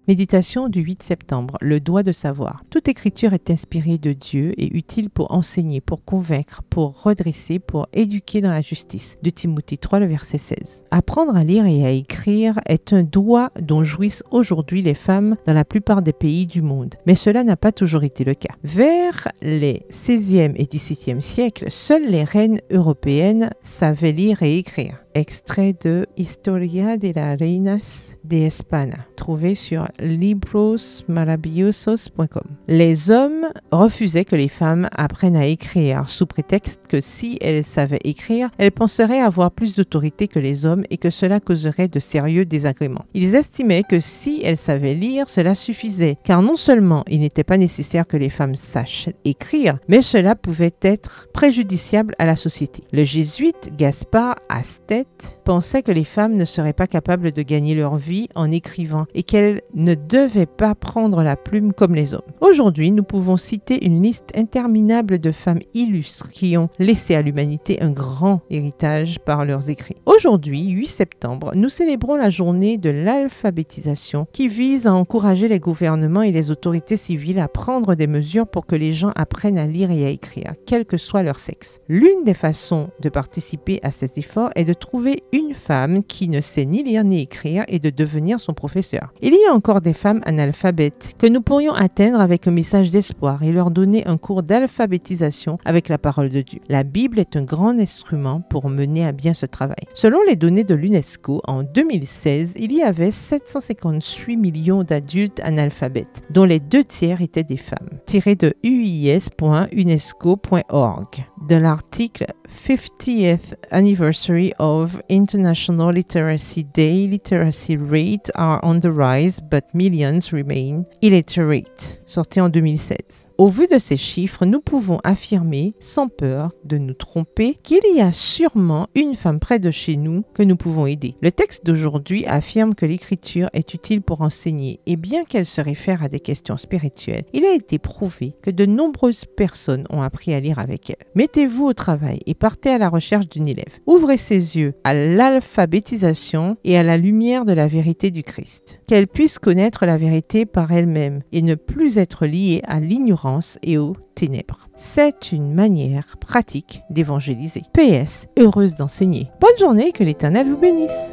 Méditation du 8 septembre, le doigt de savoir. Toute écriture est inspirée de Dieu et utile pour enseigner, pour convaincre, pour redresser, pour éduquer dans la justice. De Timothée 3, le verset 16. Apprendre à lire et à écrire est un droit dont jouissent aujourd'hui les femmes dans la plupart des pays du monde. Mais cela n'a pas toujours été le cas. Vers les 16e et 17e siècles, seules les reines européennes savaient lire et écrire. Extrait de Historia de las Reinas de España, trouvé sur librosmaravillosos.com. Les hommes refusaient que les femmes apprennent à écrire, sous prétexte que si elles savaient écrire, elles penseraient avoir plus d'autorité que les hommes et que cela causerait de sérieux désagréments. Ils estimaient que si elles savaient lire, cela suffisait, car non seulement il n'était pas nécessaire que les femmes sachent écrire, mais cela pouvait être préjudiciable à la société. Le jésuite Gaspard Hastet pensait que les femmes ne seraient pas capables de gagner leur vie en écrivant et qu'elles ne devaient pas prendre la plume comme les hommes. Aujourd'hui, nous pouvons citer une liste interminable de femmes illustres qui ont laissé à l'humanité un grand héritage par leurs écrits. Aujourd'hui, 8 septembre, nous célébrons la journée de l'alphabétisation qui vise à encourager les gouvernements et les autorités civiles à prendre des mesures pour que les gens apprennent à lire et à écrire, quel que soit leur sexe. L'une des façons de participer à cet effort est de trouver une femme qui ne sait ni lire ni écrire et de devenir son professeur. Il y a encore des femmes analphabètes que nous pourrions atteindre avec un message d'espoir et leur donner un cours d'alphabétisation avec la parole de Dieu. La Bible est un grand instrument pour mener à bien ce travail. Selon les données de l'UNESCO, en 2016, il y avait 758 millions d'adultes analphabètes, dont les 2/3 étaient des femmes. Tiré de uis.unesco.org, de l'article 50th Anniversary of International Literacy Day, literacy rates are on the rise, but millions remain illiterate, sorti en 2016. Au vu de ces chiffres, nous pouvons affirmer, sans peur de nous tromper, qu'il y a sûrement une femme près de chez nous que nous pouvons aider. Le texte d'aujourd'hui affirme que l'écriture est utile pour enseigner, et bien qu'elle se réfère à des questions spirituelles, il a été prouvé que de nombreuses personnes ont appris à lire avec elle. Mettez-vous au travail et partez à la recherche d'une élève. Ouvrez ses yeux à l'alphabétisation et à la lumière de la vérité du Christ. Qu'elle puisse connaître la vérité par elle-même et ne plus être liée à l'ignorance et aux ténèbres. C'est une manière pratique d'évangéliser. PS, heureuse d'enseigner. Bonne journée, que l'Éternel vous bénisse.